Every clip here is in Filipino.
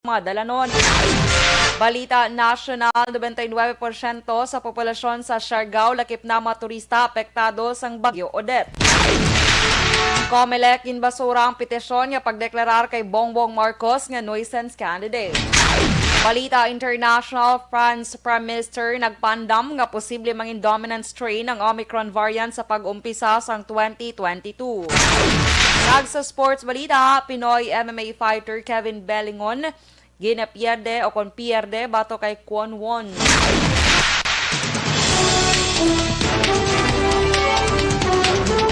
madala nun. Balita national, 99% sa populasyon sa Siargao lakip na mga turista apektado sang Bagyo Odette. Comelec inbasura ang petisyon nga pagdeklarar kay Bongbong Marcos nga nuisance candidate. Balita international, France Prime Minister nagpandam nga posible mangin dominant strain ang Omicron variant sa pag-umpisa sang 2022. Sa sports balita, Pinoy MMA fighter Kevin Bellingon ginapierde o kon pierde bato kay Kwon Won.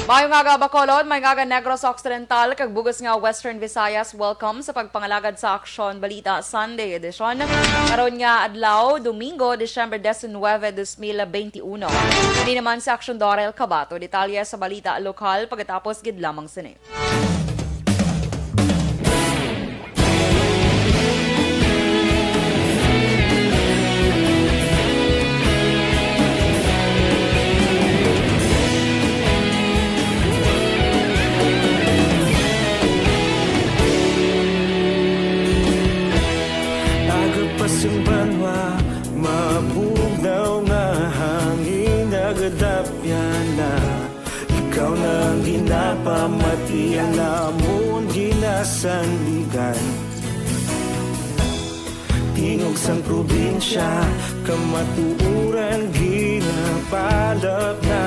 Mayong aga Bacolod, mayong aga Negros Occidental, kag bugas nga Western Visayas, welcome sa pagpangalagad sa Aksyon Balita Sunday Edition. Karon nga adlaw, Domingo, December 19, 2021. Hindi naman sa Aksyon Dorel, Cabatu. Detalye sa balita lokal pagkatapos gid lamang sini. Ang banwa, mabugnaw nga hangin nagadapyan na ikaw nang ginapamatian namon ginasandigan. Tingog sang probinsya, kamatuuran ginapalap na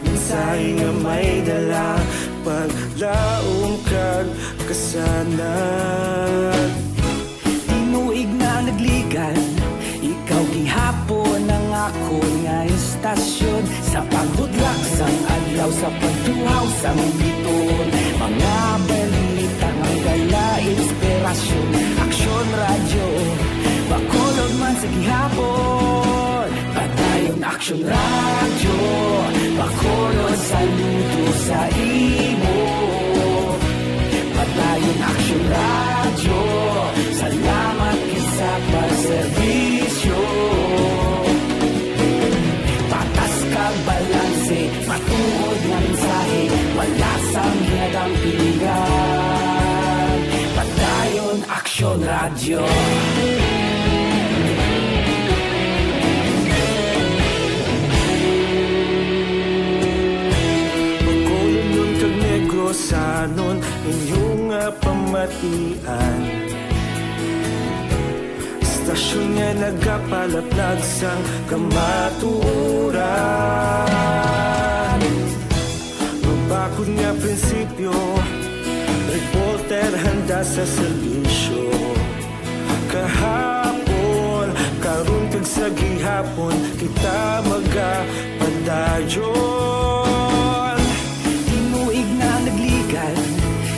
minsay nga may dala paglaom kag kasanan. Tinuig na nagligan, ikaw gihapon ang ako nga estasyon sa paghudlak sang adlaw sa pagtuhaw sang biton. Mga balita nga gala inspirasyon, Aksyon radyo, Bacolod man sa gihapon. Padayon Aksyon radyo, Bacolod saludo sa imo. Padayon Aksyon radyo, salamat sa pagserbisyo. Patas kag balanse, matuod nga mensahe, wala sang hinadang pilihan. Padayon Aksyon radyo. Bacolod nun kag Negros anon inyong pamatian. Stasyon nga nagapalaplag sang kamatuuran. Mabakod nga prinsipyo, reporter handa sa serbisyo. Kahapon, karon kag sa gihapon, kita magapadayon. Tinuig na nagligan,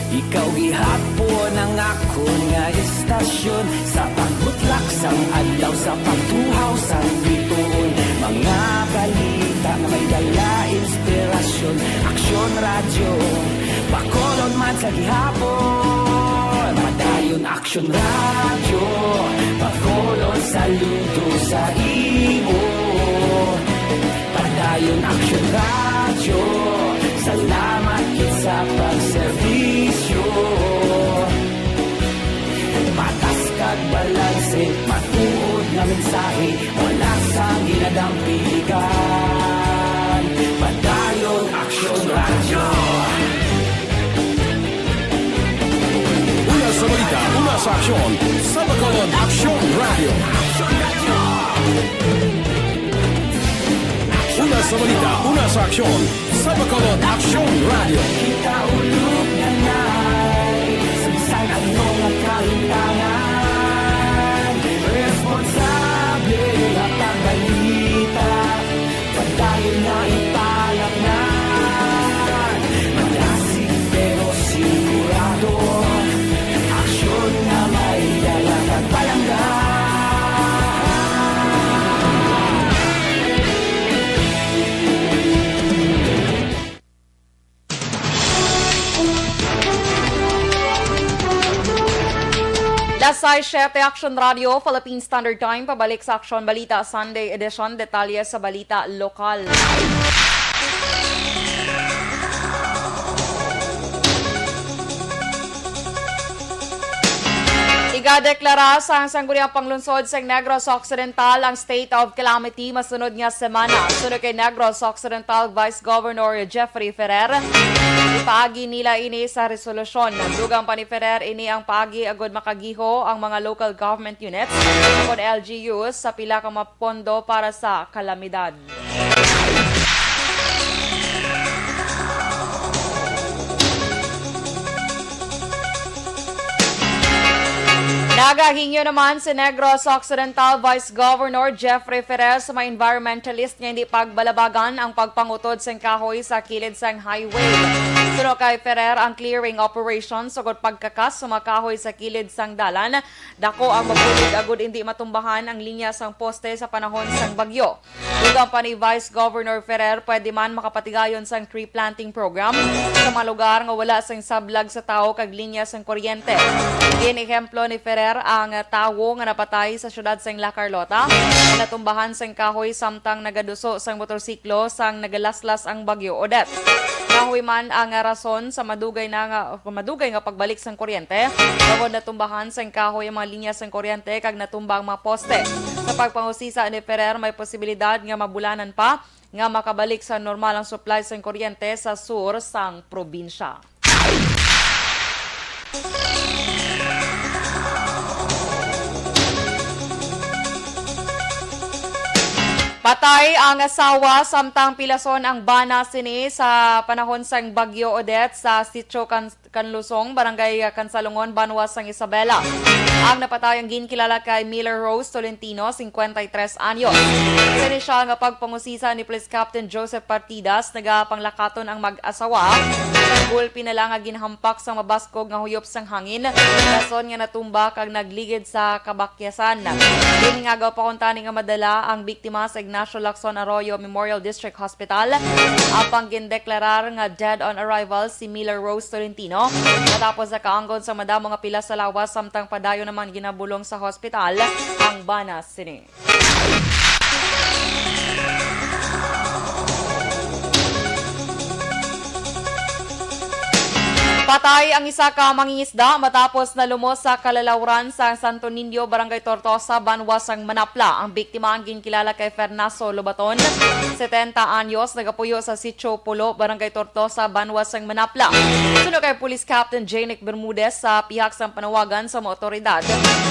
ikaw gihapon ang ako nga estasyon sa pagbutlak sang adlaw sa pagtuhaw sang biton. Mga balita nga may dala inspirasyon, Aksyon radyo, Bacolod man sa gihapon. Padayon Aksyon radyo, Bacolod saludo sa imo. Padayon Aksyon radyo, salamat gid sa pagserbisyo. Patas kag balanse, matuod nga mensahe, wala sang ginadang piligan. Padayon Aksyon radyo. Una sa balita, una sa aksyon, sa Bacolod Aksyon Radio. Una sa balita, una sa aksyon, sa Bacolod Aksyon Radio. Kita ulog na na'y sabisan anong ang kalintangan. Responsable at ang balita, padayon na ipalak na. Malasig pero sigurado, aksyon na may dalang at palanggan. Lasay 7 Aksyon Radio, Philippine Standard Time, pabalik sa Aksyon Balita Sunday Edition, detalye sa balita lokal. Nagdeklara sa sangguniang panglungsod sa Negros Occidental ang state of calamity masunod nga semana. Sunod kay Negros Occidental Vice Governor Jeffrey Ferrer, ipaagi nila ini sa resolusyon. Dugang pa ni Ferrer ini ang paagi agod makagiho ang mga local government units o LGUs sa pila ka mapondo para sa kalamidad. Nagahingyo naman si Negros Occidental Vice Governor Jeffrey Ferrer sa mga environmentalist nga hindi pagbalabagan ang pagpangutod sa kahoy sa kilid sang highway. Sunod kay Ferrer ang clearing operation sugod pagkakas sa mga kahoy sa kilid sang dalan. Dako ang mabulig agud hindi matumbahan ang linya sang poste sa panahon sang bagyo. Dugang pa ni Vice Governor Ferrer, pwede man makapatigayon sang tree planting program sa mga lugar nga wala sang sablag sa tao kag linya sang kuryente. Ehemplo ni Ferrer ang tawo nga napatay sa syudad sang La Carlota na natumbahan sang kahoy samtang nagaduso sang motorsiklo sang nagalaslas ang bagyo Odette. Kahoy man ang rason sa madugay nga pagbalik sang kuryente. Tawod natumbahan sang kahoy ang mga linya sang kuryente kag natumba ang mga poste. Sa pagpangusisa ni Ferrer, may posibilidad nga mabulanan pa nga makabalik sa normal ang supply sang kuryente sa sur sang probinsya. Patay ang asawa samtang pilason ang bana sini sa panahon sang Bagyo Odette sa Sitio Canlusong, Barangay Kansalungon, Banwa sang Isabela. Ang napatay ang ginkilala kay Miller Rose Tolentino, 53 anyos. Sini siya nga pagpangusisa ni Police Captain Joseph Partidas, nagapanglakaton ang mag-asawa. Ang gulpi na lang nga ginhampak sa mabaskog nga huyop sang hangin. Rason nga natumba kag nagligid sa kabakyasan. Dini nga gaw pakuntani nga madala ang biktima sa Ignacio Lacson Arroyo Memorial District Hospital. Apang gindeklarar nga dead on arrival si Miller Rose Tolentino. Matapos sa kaanggon sa madamo nga pila sa lawas samtang padayo naman ginabulong sa hospital ang bana sini. Patay ang isa ka mangingisda matapos na lumos sa kalalawran sa Santo Niño, Barangay Tortosa, Banwa sang Manapla. Ang biktima ang ginkilala kay Fernaso Lobaton, 70 anyos, nagapuyo sa Sitio Pulo, Barangay Tortosa, Banwa sang Manapla. Sunod kay Police Captain Janick Bermudez sa pihak sang panawagan sa mga otoridad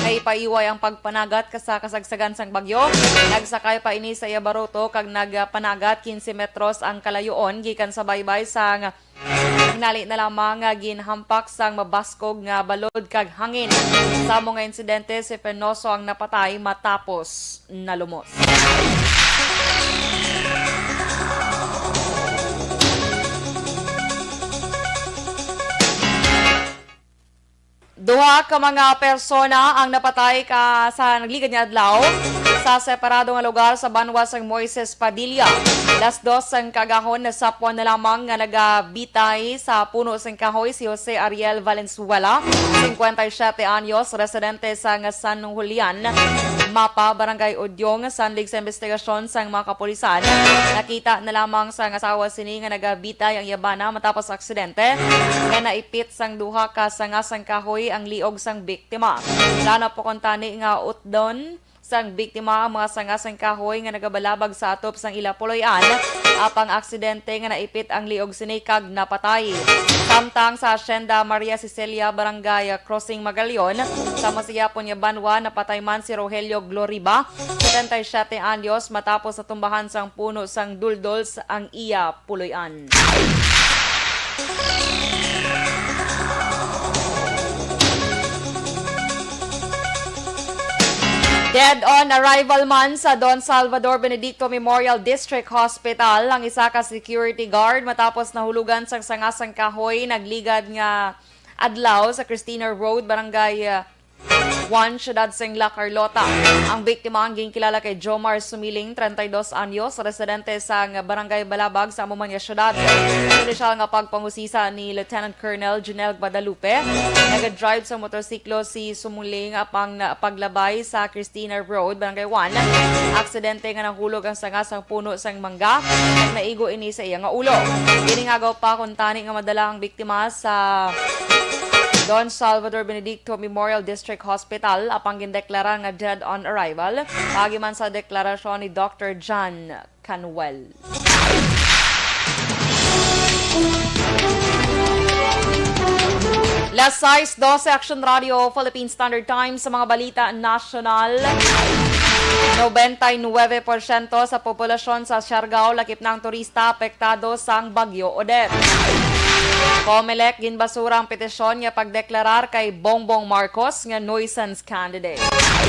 ay ipaiway ang pagpanagat sa kasagsagan sang bagyo. Nagsakay pa ini sa Yabaroto kag nagpanagat 15 metros ang kalayoon gikan sa baybay sang hinali na lamang nga ginhampak sang mabaskog nga balod kag hangin. Sa mga insidente, si Penoso ang napatay matapos nalumos. Duha ka mga persona ang napatay sa nagligad nga adlaw sa separado nga lugar sa Banwa sang Moises Padilla. Las 2 sang kagahon na sapwan na lamang nga nagabitay sa puno sang kahoy si Jose Ariel Valenzuela, 57 anyos, residente sa San Julian, Mapa, Barangay Udyong, sandig sa investigasyon sang mga kapulisan. Nakita na lamang sang asawa sini nga nagabitay ang yabana matapos aksidente nga naipit sang duha ka sangasang kahoy ang liog sang biktima. Lana po kontani nga utdon sang biktima ang mga sangasang kahoy nga nagabalabag sa atop sang ilapuloyan. Apang aksidente nga naipit ang liog sini kag napatay. Samtang sa Hacienda Maria Cecilia, Barangay Crossing Magalion, sa Masiyapon nga Banwa, napatay man si Rogelio Gloriba, 77 anyos, matapos sa tumbahan sang puno sang duldols ang iya puloyan. Dead on arrival man sa Don Salvador Benedicto Memorial District Hospital ang isa ka security guard matapos nahulugan sang sangasang kahoy nagligad nga adlaw sa Cristina Road, Barangay 1, Ciudad sang La Carlota. Ang biktima ang ginkilala kay Jomar Sumiling, 32 anyos, residente sa Barangay Balabag sa Amumanya Ciudad. Inisyal nga pagpangusisa ni Lieutenant Colonel Junel Guadalupe. Nag-drive sa motorsiklo si Sumuling apang paglabay sa Cristina Road, Barangay 1. Aksidente nga nahulog ang sangasang puno sang mangga at naigo ini sa iya nga ulo. Iningagaw pa kuntani nga madala ang biktima sa Don Salvador Benedicto Memorial District Hospital apang gindeklara nga dead on arrival pagiman sa deklarasyon ni Dr. John Canuel. Last 6:12 Action Radio Philippine Standard Time sa mga balita national. 99% sa populasyon sa Siargao lakip ng turista apektado sang Bagyo Odette. Comelec ginbasura ang petisyon nga pagdeklarar kay Bongbong Marcos nga nuisance candidate.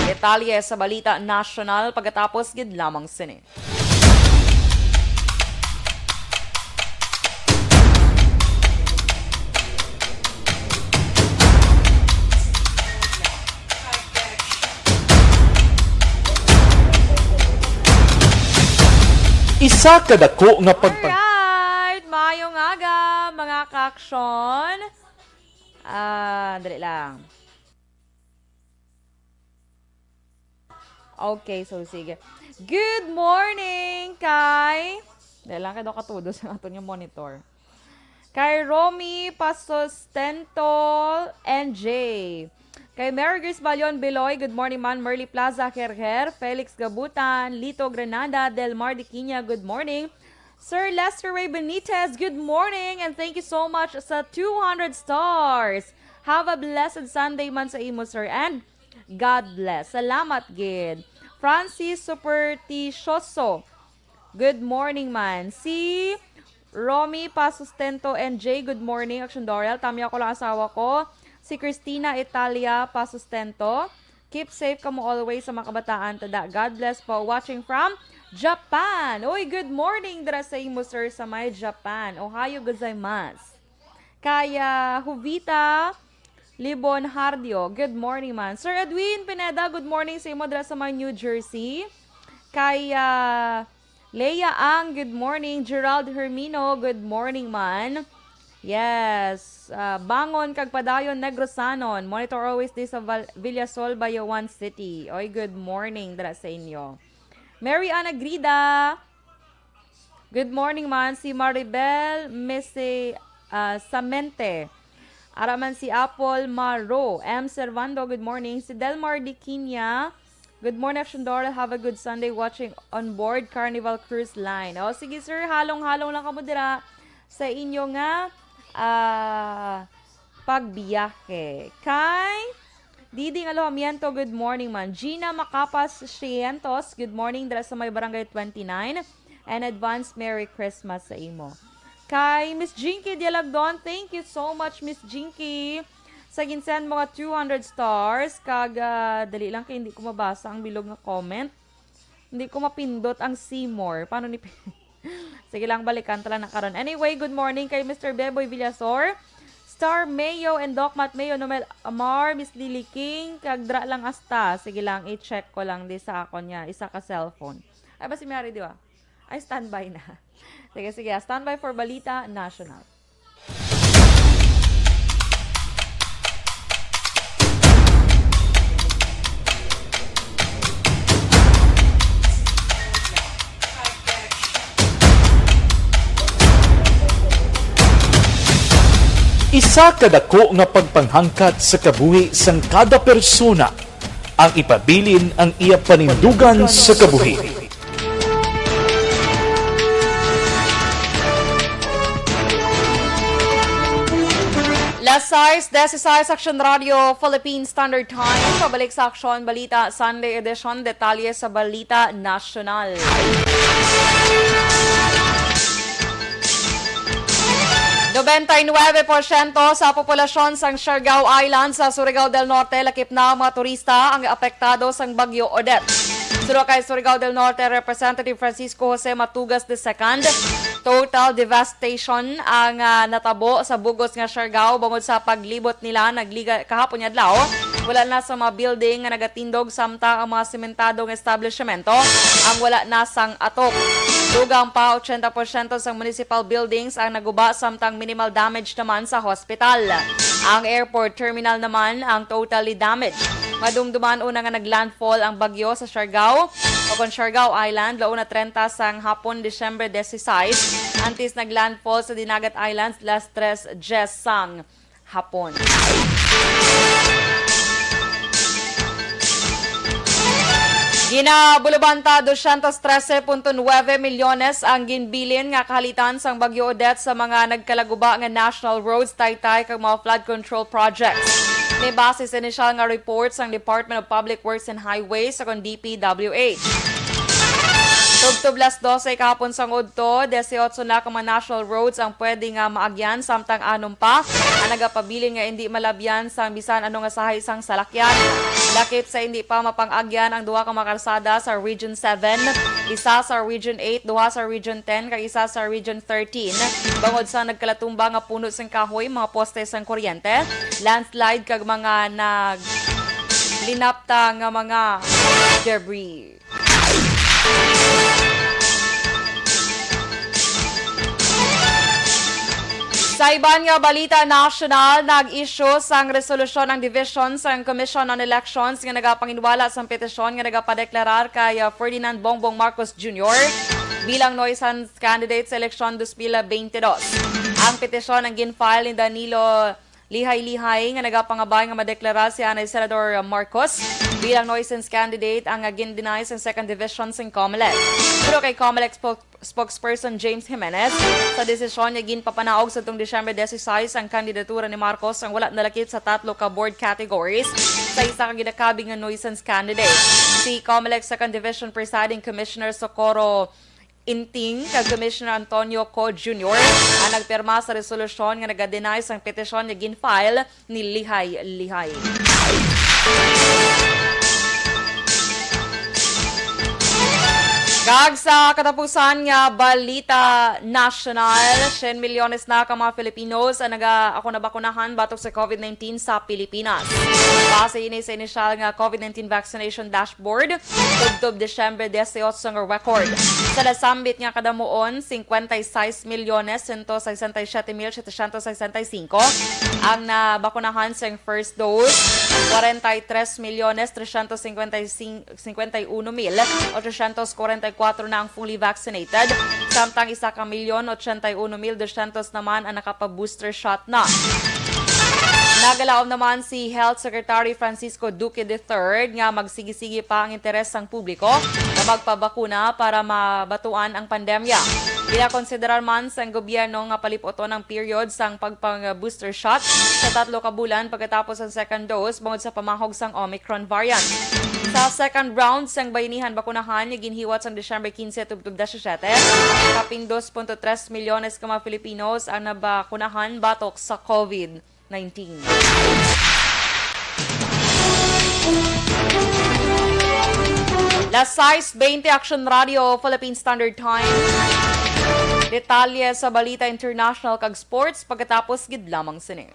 Detalye sa balita national pagkatapos gid lamang sini. Isa ka dako nga Alright, maayong aga mga ka-aksyon. Dali lang. Okay, so sige. Good morning kay... Dali lang kayo katudo sa ato yung monitor. Kay Romy Pasostento NJ. Kay Mary Grace Balion Beloy, good morning man. Merly Plaza Kerher, Felix Gabutan, Lito Granada, Delmar Diquiña, good morning. Sir Lester Ray Benitez, good morning and thank you so much sa 200 stars. Have a blessed Sunday man sa imo, sir, and God bless. Salamat, gid. Francis Superticioso, good morning man. Si Romy Pasustento NJ, good morning. Aksyon Dorel, tami ako lang asawa ko. Si Christina Italia Pasustento. Keep safe ka mo always sa mga kabataan. Tada. God bless po. Watching from Japan. Oy, good morning dara sa imo, sir, sa may Japan. Ohayo gozaimasu. Kaya Juvita Libon Hardio. Good morning man. Sir Edwin Pineda, good morning sa imo dara sa may New Jersey. Kaya Leia Ang, good morning. Gerald Hermino, good morning man. Yes. Bangon kag padayon Negrosanon. Monitor always this sa Villasol, Bayawan City. Oy, good morning dara sa inyo. Mary Ana Grida. Good morning man. Si Maribel Mese Samente. Araman si Apple Maro. M. Servando, good morning. Si Delmar Diquiña. Good morning, Action Dorel. Have a good Sunday watching on board Carnival Cruise Line. O, sige sir, halong-halong lang kamo dira sa inyo nga pagbiyahe. Kay Diding Alohamiento, good morning man. Gina Macapas Cientos, good morning dira sa may Barangay 29. And advance Merry Christmas sa imo. Kay Miss Jinky Dialagdon, thank you so much Miss Jinky. Sa ginsen mga 200 stars. Kag dali lang kay hindi ko mabasa ang bilog na comment. Hindi ko mapindot ang see more. Paano ni Sige lang, balikan tala na karon. Anyway, good morning kay Mr. Beboy Villasor, Star Mayo and Docmat Mayo, Nomel Amar, Miss Lily King, kagdra lang asta. Sige lang, i-check ko lang di sa ako niya, isa ka cellphone. Ay ba si Mary, di ba? Ay, standby na. Sige, standby for Balita National. Isa ka dako nga pagpanghangkat sa kabuhi sang kada persona ang ipabilin ang iya panindugan sa kabuhi. Last 6:16 Action Radio Philippine Standard Time. Pabalik sa Aksyon Balita Sunday Edition. Detalye sa Balita National. 99% sa populasyon sang Siargao Island sa Surigao del Norte lakip na mga turista ang apektado sang Bagyo Odette. Suro kay Surigao del Norte Representative Francisco Jose Matugas II, total devastation ang natabo sa bugos nga Siargao bangod sa paglibot nila nagliga kahapon adlaw. Wala na sa mga building nga nagatindog samtang ang mga sementadong establishmento ang wala na sang atok. Dugang pa 80% sa municipal buildings ang naguba samtang minimal damage naman sa hospital. Ang airport terminal naman ang totally damaged. Madumduman una nga naglandfall ang bagyo sa Siargao o kon Siargao Island launa 30 sang hapon Disyembre 16 antes naglandfall sa Dinagat Islands last 3 sang hapon. Ginabulubanta 213.9 milyones ang ginbilin nga kahalitan sang Bagyo Odette sa mga nagkalaguba nga national roads taytay kag mga flood control projects. May base sa inisyal nga reports ang Department of Public Works and Highways sa DPWH. Tubtub 12 kahapon sang udto, 18 na ka mga national roads ang pwede nga maagyan samtang anom pa ang nagapabilin nga hindi malabyan sang bisan ano nga sahay sang salakyan. Lakip sa hindi pa mapang-agyan ang duha ka mga kalsada sa Region 7, isa sa Region 8, duha sa Region 10 kag isa sa Region 13. Bangod sa nagkalatumba nga puno sang kahoy, mga poste sang kuryente, landslide kag mga linapta nga mga debris. Sa iban nga balita national, nag-issue sang resolusyon ang division sang Commission on Elections nga nagapanginwala sang petisyon nga nagapadeklarar kay Ferdinand Bongbong Marcos Jr. bilang nuisance candidate sa eleksyon 2022. Ang petisyon ang ginfile ni Danilo Lihay-Lihay nga nagapangabay nga madeklara si Anay Senador Marcos bilang nuisance candidate ang gin-deny sa second division sa COMELEC. Pero kay COMELEC spokesperson James Jimenez, sa desisyon niya ginpapanaog sa itong Disyembre 16 ang kandidatura ni Marcos ang wala nalakip sa 3 ka board categories sa isa ka ginakabing nga nuisance candidate. Si COMELEC second division presiding commissioner Socorro Inting kag Commissioner Antonio Co. Jr. ang nagpirma sa resolusyon nga nag-deny sang petisyon nga gin-file ni Lihay-Lihay. Kag sa katapusan nga balita national, 10 milyones na ka mga Filipinos ang nabakunahan batok sa COVID-19 sa Pilipinas. Base ini sa inisyal nga COVID-19 vaccination dashboard, tubtob Disyembre 18 nga record. Sa nasambit nga kadamuon, 56 milyones 167,765 ang nabakunahan sa first dose, 43 milyones 351,844 na ang fully vaccinated, samtang 1,81,200 naman ang nakapa-booster shot na. Nagalaom naman si Health Secretary Francisco Duque III nga magsigi-sige pa ang interes ng publiko na magpabakuna para mabatuan ang pandemya. Pinakonsiderar man sa gobyerno nga palipoton ang period sang pagpang-booster shot sa 3 ka bulan pagkatapos ang second dose bangod sa pamahog sang Omicron variant. Sa second round sang bayanihan bakunahan ni ginhiwat sang Disyembre 15 tubtub 17, kapin 2.3 milyones ka mga Filipinos ang nabakunahan batok sa COVID-19. Las 6:20 Aksyon Radio, Philippine Standard Time. Detalye sa Balita International kag Sports pagkatapos gid lamang sini.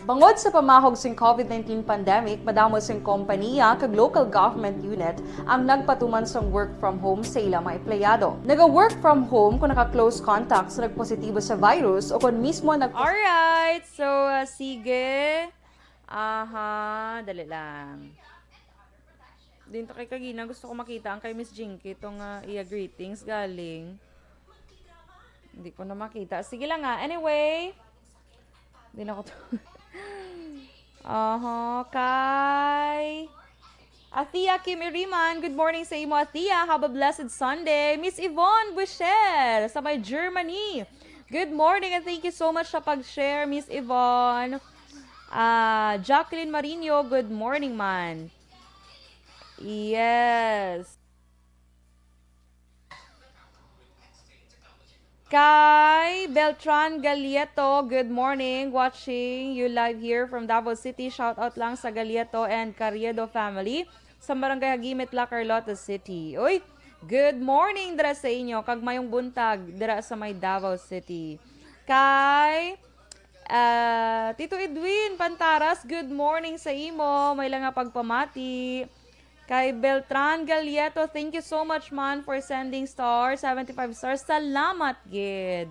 Bangod sa pamahog sing COVID-19 pandemic, madamo sing kompanya kag local government unit ang nagpatuman sang work from home sa ilang mga empleyado. Naga-work from home kung naka-close contact sa nagpositibo sa virus o kung mismo Alright, so sige. Dali lang. Dito kay Kagina, gusto ko makita ang kay Miss Jinky itong iya greetings galing. Hindi ko na makita. Sige lang nga. Anyway, hindi na ko to. Kay Athea Kim Iriman, good morning sa imo Athea, have a blessed Sunday. Miss Yvonne Bushel sa may Germany, good morning and thank you so much sa pag-share Miss Yvonne. Jacqueline Marino, good morning man. Yes. Kay Beltran Galieto, good morning. Watching you live here from Davao City. Shout out lang sa Galieto and Carriedo family sa Barangay Hagimit, La Carlota City. Uy, good morning dira sa inyo. Kag mayong buntag dira sa may Davao City. Kay Tito Edwin Pantaras, good morning sa imo. May lang nga pagpamati. Kay Beltran Galieto, thank you so much man for sending stars, 75 stars. Salamat, gid.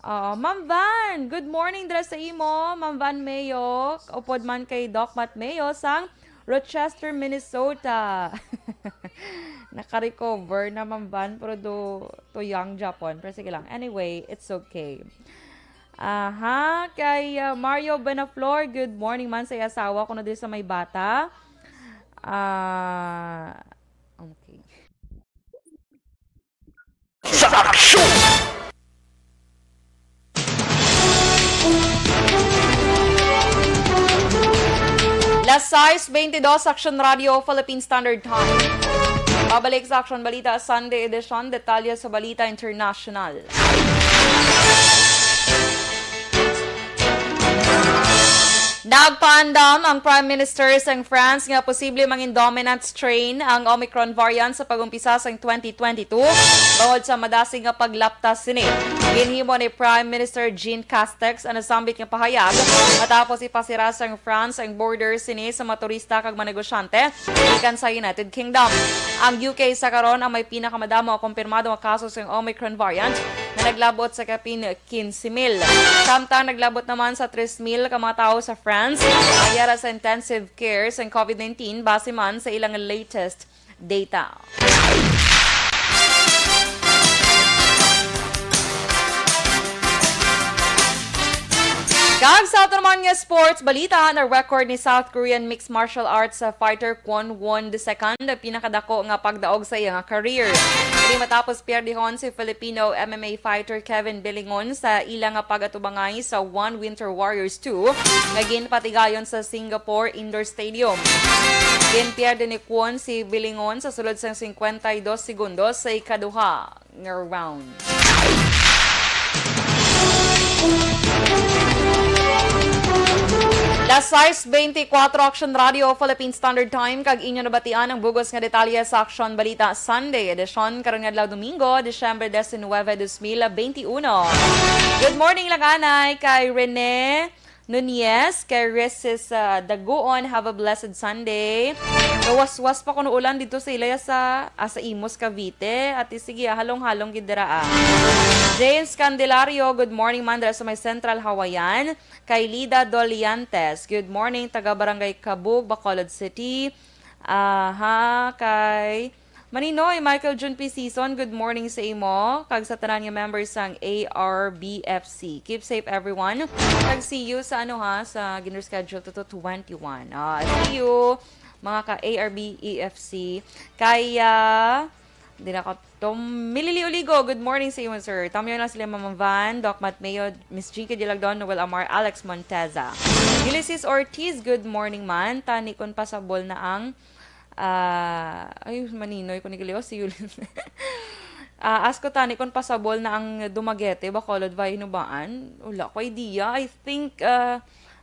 Ma'am Van, good morning dra sa imo. Ma'am Van Mayo, upod man kay Doc Matt Mayo sang Rochester, Minnesota. Naka-recover na Ma'am Van, pero to young Japan. Pero sige lang. Anyway, it's okay. Aha, kay Mario Benaflor, good morning man sa asawa ko na din sa may bata. Okay. Sa aksyon! Las 6:22 Aksyon Radio, Philippine Standard Time. Babalik sa Aksyon Balita Sunday edition, detalye sa Balita International. Nagpaandam ang Prime Minister sa France nga posible mangin dominant strain ang Omicron variant sa pagumpisa sa 2022 bawod sa madasig nga paglaptas sini. Ginhimo ni Prime Minister Jean Castex ang nasambit nga pahayag matapos ipasira sa France ang border sini sa mga turista kag mga negosyante ikan sa United Kingdom. Ang UK sa karon ang may pinakamadamo o kumpirmado nga kaso sa Omicron variant na naglabot sa kapin 15,000. Samtang naglabot naman sa 3,000 ka mga tao sa France ayara sa intensive care sa COVID-19 base man sa ilang latest data. Kag sa ato naman nga sports balita na record ni South Korean mixed martial arts fighter Kwon Won II ang pinakadako nga pagdaog sa iyang career. Dili matapos pierdihon si Filipino MMA fighter Kevin Bilingon sa ilang nga pagatubangay sa One Winter Warriors 2 nga ginpatigayon sa Singapore Indoor Stadium. Ginpierde ni Kwon si Bilingon sa sulod sa 52 segundos sa ikaduha nga round. Las 6:24 Aksyon Radio, Philippine Standard Time, kag inyo nabatian ang bugos nga detalye sa Aksyon Balita Sunday edition karong adlaw Domingo, Disyembre 19, 2021. Good morning lang anay kay Rene Nunez, kay Resis Daguon, have a blessed Sunday. Gawas-was pa kuno ulan dito sa Ilaya sa Imos, Cavite. At sige, halong-halong gidira. James Candelario, good morning mandra sa may Central Hawaiian. Kay Lida Doliantes, good morning taga Barangay Cabug, Bacolod City. Kay Maninoy, Michael Jun P. Season, good morning sa imo. Kag sa tanan nga members sang ARBFC. Keep safe everyone. Kag see you sa sa gender schedule to 21. See you mga ka ARBEFC. Kaya di na ka Milili Uligo, good morning sa iyo, sir. Tamiyo na sila Mama Van, Doc Matt Mayo, Miss Jinka Dilagdon, Noel Amar, Alex Monteza. Ulysses Ortiz, good morning man. Tani kon pasabol na ang maninoy ko ni Gileo si Ulysses. Asko tani kon pasabol na ang Dumaguete, Bacolod, Vainubaan. Wala ko idea. I think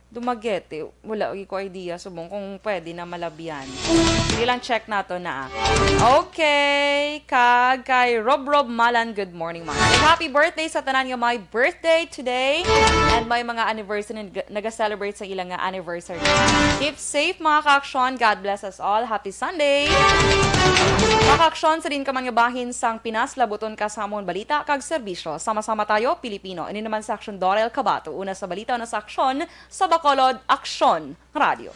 Dumaguete, wala ko idea. Subong kung pwede na malabyan. Sige lang check nato na. Okay, kay Rob Malan, good morning man. And happy birthday sa tanan nga my birthday today. And may mga anniversary naga-celebrate sa ilang anniversary. Keep safe mga ka-aksyon. God bless us all. Happy Sunday. Mga ka-aksyon sa din ka man nga bahin sang Pinas, labuton ka sa amon balita kag serbisyo. Sama-sama tayo, Pilipino. Ini naman sa Aksyon Dorel, Cabatu. Una sa balita, una sa aksyon sa Bacolod, Aksyon Radio.